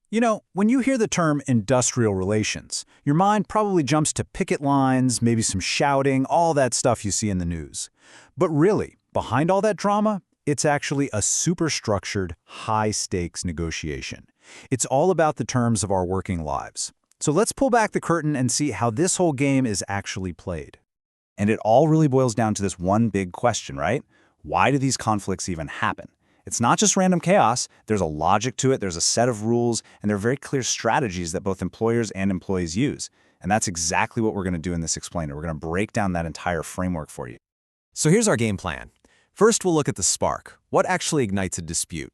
You know, when you hear the term industrial relations, your mind probably jumps to picket lines, maybe some shouting, all that stuff you see in the news. But really, behind all that drama, it's actually a super-structured, high-stakes negotiation. It's all about the terms of our working lives. So let's pull back the curtain and see how this whole game is actually played. And it all really boils down to this one big question, right? Why do these conflicts even happen? It's not just random chaos. There's a logic to it, there's a set of rules, and there are very clear strategies that both employers and employees use. And that's exactly what we're going to do in this explainer. We're going to break down that entire framework for you. So here's our game plan. First, we'll look at the spark, what actually ignites a dispute.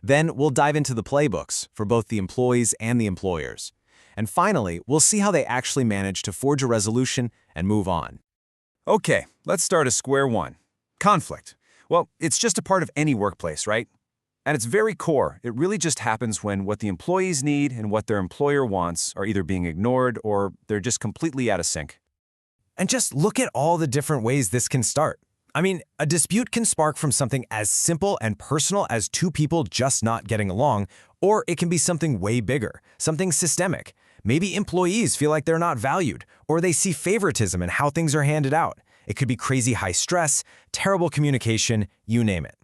Then we'll dive into the playbooks for both the employees and the employers. And finally, we'll see how they actually manage to forge a resolution and move on. Okay, let's start at square one. Conflict. Well, it's just a part of any workplace, right? At its very core, it really just happens when what the employees need and what their employer wants are either being ignored or they're just completely out of sync. And just look at all the different ways this can start. I mean, a dispute can spark from something as simple and personal as two people just not getting along, or it can be something way bigger, something systemic. Maybe employees feel like they're not valued, or they see favoritism in how things are handed out. It could be crazy high stress, terrible communication, you name it.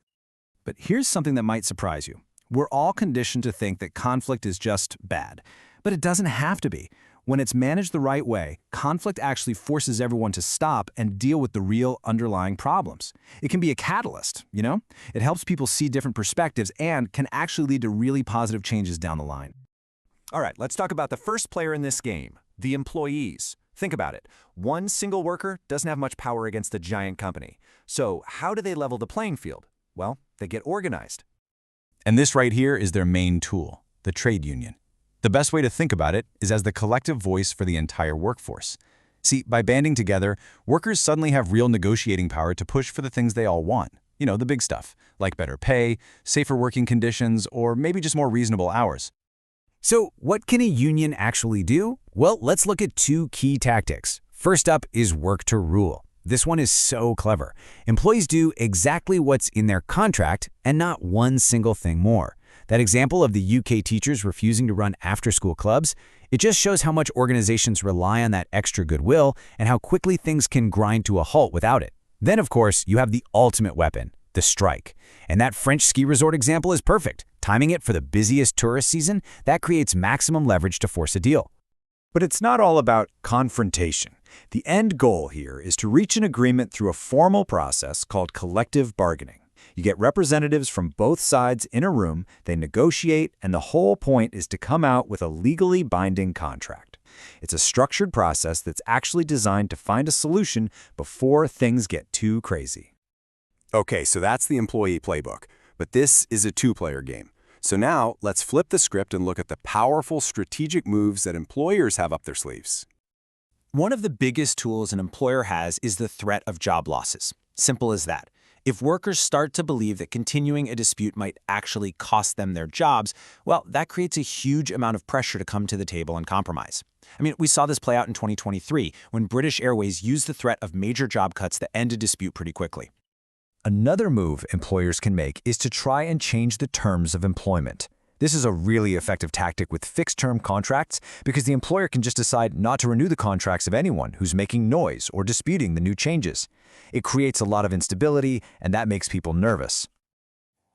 But here's something that might surprise you. We're all conditioned to think that conflict is just bad. But it doesn't have to be. When it's managed the right way, conflict actually forces everyone to stop and deal with the real underlying problems. It can be a catalyst, you know? It helps people see different perspectives and can actually lead to really positive changes down the line. All right, let's talk about the first player in this game, the employees. Think about it. One single worker doesn't have much power against a giant company. So how do they level the playing field? Well, they get organized. And this right here is their main tool, the trade union. The best way to think about it is as the collective voice for the entire workforce. See, by banding together, workers suddenly have real negotiating power to push for the things they all want. You know, the big stuff, like better pay, safer working conditions, or maybe just more reasonable hours. So what can a union actually do? Well, let's look at two key tactics. First up is work to rule. This one is so clever. Employees do exactly what's in their contract and not one single thing more. That example of the UK teachers refusing to run after-school clubs, it just shows how much organizations rely on that extra goodwill and how quickly things can grind to a halt without it. Then, of course, you have the ultimate weapon, the strike. And that French ski resort example is perfect. Timing it for the busiest tourist season, that creates maximum leverage to force a deal. But it's not all about confrontation. The end goal here is to reach an agreement through a formal process called collective bargaining. You get representatives from both sides in a room, they negotiate, and the whole point is to come out with a legally binding contract. It's a structured process that's actually designed to find a solution before things get too crazy. Okay, so that's the employee playbook, but this is a two-player game. So now, let's flip the script and look at the powerful strategic moves that employers have up their sleeves. One of the biggest tools an employer has is the threat of job losses. Simple as that. If workers start to believe that continuing a dispute might actually cost them their jobs, well, that creates a huge amount of pressure to come to the table and compromise. I mean, we saw this play out in 2023 when British Airways used the threat of major job cuts to end a dispute pretty quickly. Another move employers can make is to try and change the terms of employment. This is a really effective tactic with fixed-term contracts because the employer can just decide not to renew the contracts of anyone who's making noise or disputing the new changes. It creates a lot of instability, and that makes people nervous.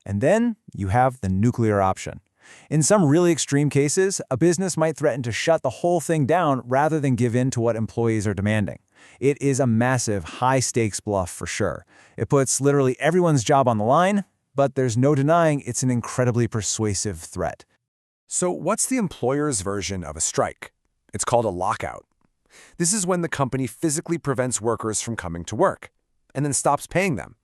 And then you have the nuclear option. In some really extreme cases, a business might threaten to shut the whole thing down rather than give in to what employees are demanding. It is a massive, high-stakes bluff for sure. It puts literally everyone's job on the line, but there's no denying it's an incredibly persuasive threat. So what's the employer's version of a strike? It's called a lockout. This is when the company physically prevents workers from coming to work and then stops paying them.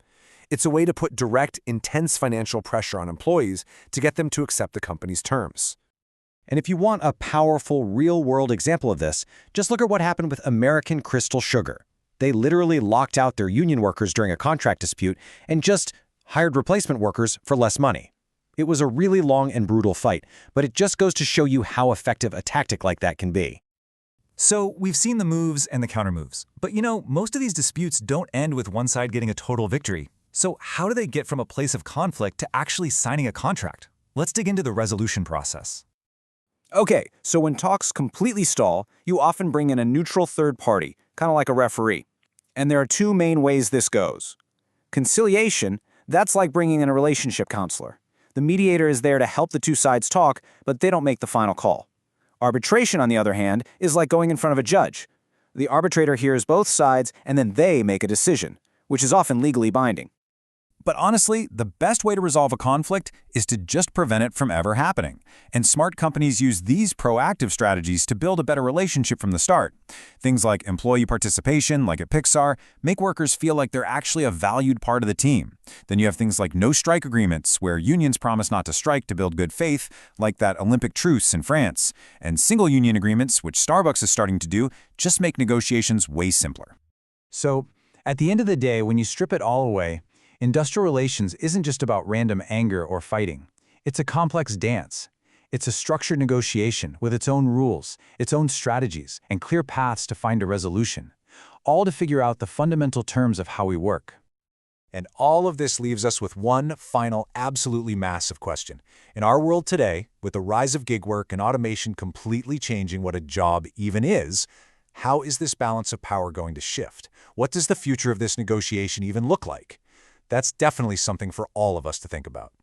It's a way to put direct, intense financial pressure on employees to get them to accept the company's terms. And if you want a powerful, real-world example of this, just look at what happened with American Crystal Sugar. They literally locked out their union workers during a contract dispute and just hired replacement workers for less money. It was a really long and brutal fight, but it just goes to show you how effective a tactic like that can be. So we've seen the moves and the countermoves. But you know, most of these disputes don't end with one side getting a total victory. So how do they get from a place of conflict to actually signing a contract? Let's dig into the resolution process. Okay, so when talks completely stall, you often bring in a neutral third party, kind of like a referee. And there are two main ways this goes. Conciliation, that's like bringing in a relationship counselor. The mediator is there to help the two sides talk, but they don't make the final call. Arbitration, on the other hand, is like going in front of a judge. The arbitrator hears both sides, and then they make a decision, which is often legally binding. But honestly, the best way to resolve a conflict is to just prevent it from ever happening. And smart companies use these proactive strategies to build a better relationship from the start. Things like employee participation, like at Pixar, make workers feel like they're actually a valued part of the team. Then you have things like no-strike agreements, where unions promise not to strike to build good faith, like that Olympic truce in France. And single-union agreements, which Starbucks is starting to do, just make negotiations way simpler. So, at the end of the day, when you strip it all away, industrial relations isn't just about random anger or fighting. It's a complex dance. It's a structured negotiation with its own rules, its own strategies, and clear paths to find a resolution, all to figure out the fundamental terms of how we work. And all of this leaves us with one final, absolutely massive question. In our world today, with the rise of gig work and automation completely changing what a job even is, how is this balance of power going to shift? What does the future of this negotiation even look like? That's definitely something for all of us to think about.